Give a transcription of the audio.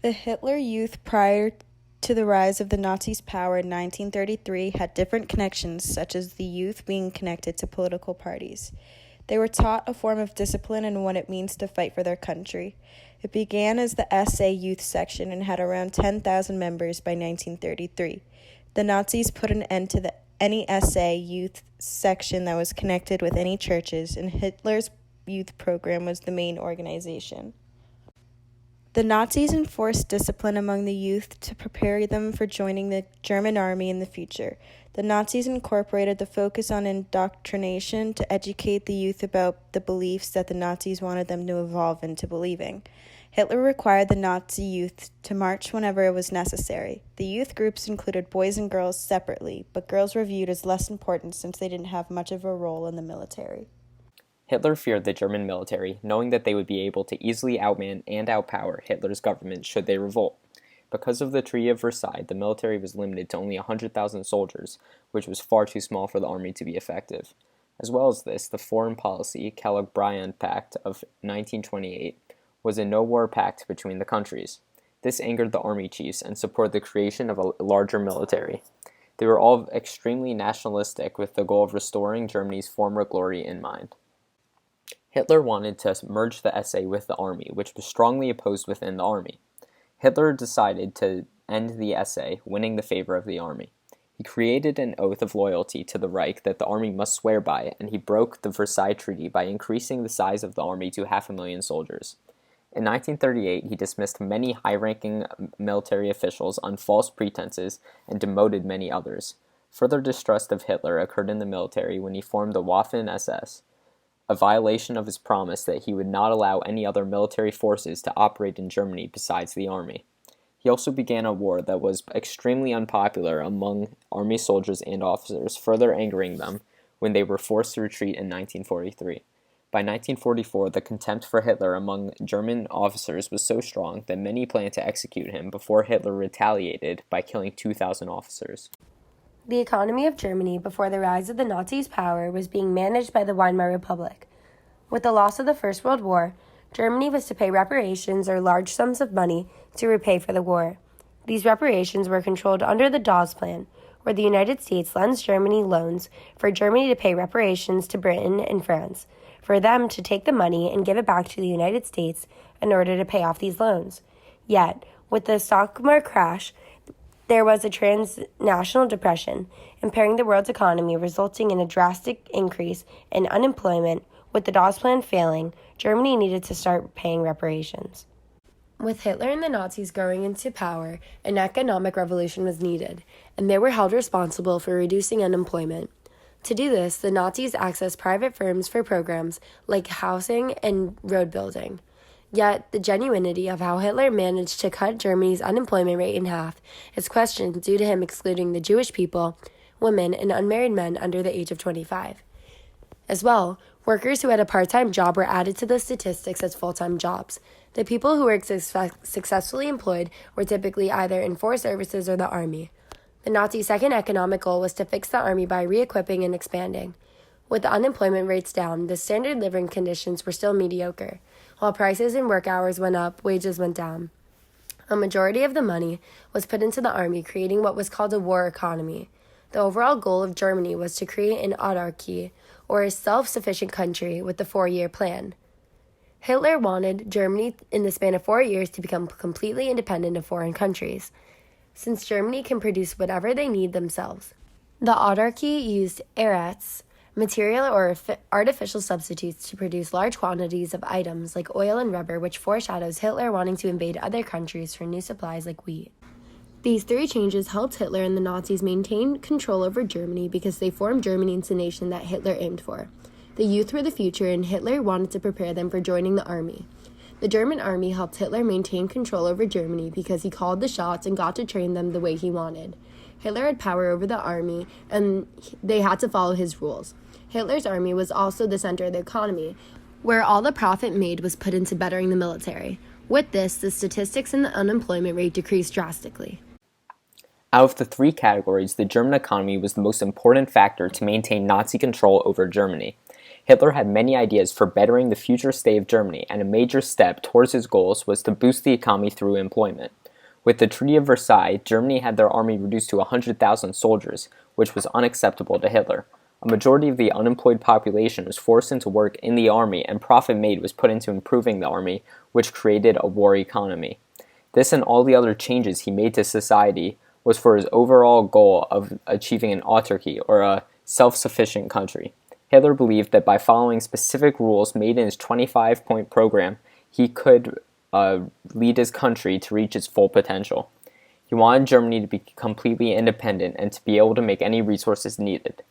The Hitler Youth prior to the rise of the Nazis' power in 1933 had different connections, such as the youth being connected to political parties. They were taught a form of discipline and what it means to fight for their country. It began as the SA Youth Section and had around 10,000 members by 1933. The Nazis put an end to any SA Youth Section that was connected with any churches, and Hitler's youth program was the main organization. The Nazis enforced discipline among the youth to prepare them for joining the German army in the future. The Nazis incorporated the focus on indoctrination to educate the youth about the beliefs that the Nazis wanted them to evolve into believing. Hitler required the Nazi youth to march whenever it was necessary. The youth groups included boys and girls separately, but girls were viewed as less important since they didn't have much of a role in the military. Hitler feared the German military, knowing that they would be able to easily outman and outpower Hitler's government should they revolt. Because of the Treaty of Versailles, the military was limited to only 100,000 soldiers, which was far too small for the army to be effective. As well as this, the Foreign Policy Kellogg-Briand Pact of 1928 was a no-war pact between the countries. This angered the army chiefs and supported the creation of a larger military. They were all extremely nationalistic with the goal of restoring Germany's former glory in mind. Hitler wanted to merge the SA with the army, which was strongly opposed within the army. Hitler decided to end the SA, winning the favor of the army. He created an oath of loyalty to the Reich that the army must swear by, and he broke the Versailles Treaty by increasing the size of the army to 500,000 soldiers. In 1938, he dismissed many high-ranking military officials on false pretenses and demoted many others. Further distrust of Hitler occurred in the military when he formed the Waffen-SS, a violation of his promise that he would not allow any other military forces to operate in Germany besides the army. He also began a war that was extremely unpopular among army soldiers and officers, further angering them when they were forced to retreat in 1943. By 1944, the contempt for Hitler among German officers was so strong that many planned to execute him before Hitler retaliated by killing 2,000 officers. The economy of Germany before the rise of the Nazis' power was being managed by the Weimar Republic. With the loss of the First World War, Germany was to pay reparations or large sums of money to repay for the war. These reparations were controlled under the Dawes Plan, where the United States lends Germany loans for Germany to pay reparations to Britain and France, for them to take the money and give it back to the United States in order to pay off these loans. Yet, with the stock market crash, there was a transnational depression, impairing the world's economy, resulting in a drastic increase in unemployment. With the Dawes Plan failing, Germany needed to start paying reparations. With Hitler and the Nazis growing into power, an economic revolution was needed, and they were held responsible for reducing unemployment. To do this, the Nazis accessed private firms for programs like housing and road building. Yet, the genuinity of how Hitler managed to cut Germany's unemployment rate in half is questioned due to him excluding the Jewish people, women, and unmarried men under the age of 25. As well, workers who had a part-time job were added to the statistics as full-time jobs. The people who were successfully employed were typically either in forced services or the army. The Nazi second economic goal was to fix the army by re-equipping and expanding. With the unemployment rates down, the standard living conditions were still mediocre. While prices and work hours went up, wages went down. A majority of the money was put into the army, creating what was called a war economy. The overall goal of Germany was to create an autarky, or a self-sufficient country, with the 4-year plan. Hitler wanted Germany in the span of 4 years to become completely independent of foreign countries, since Germany can produce whatever they need themselves. The autarky used Ersatz, material or artificial substitutes to produce large quantities of items like oil and rubber, which foreshadows Hitler wanting to invade other countries for new supplies like wheat. These 3 changes helped Hitler and the Nazis maintain control over Germany because they formed Germany into the nation that Hitler aimed for. The youth were the future, and Hitler wanted to prepare them for joining the army. The German army helped Hitler maintain control over Germany because he called the shots and got to train them the way he wanted. Hitler had power over the army, and they had to follow his rules. Hitler's army was also the center of the economy, where all the profit made was put into bettering the military. With this, the statistics and the unemployment rate decreased drastically. Out of the 3 categories, the German economy was the most important factor to maintain Nazi control over Germany. Hitler had many ideas for bettering the future state of Germany, and a major step towards his goals was to boost the economy through employment. With the Treaty of Versailles, Germany had their army reduced to 100,000 soldiers, which was unacceptable to Hitler. A majority of the unemployed population was forced into work in the army, and profit made was put into improving the army, which created a war economy. This and all the other changes he made to society was for his overall goal of achieving an autarky, or a self-sufficient country. Hitler believed that by following specific rules made in his 25-point program, he could lead his country to reach its full potential. He wanted Germany to be completely independent and to be able to make any resources needed.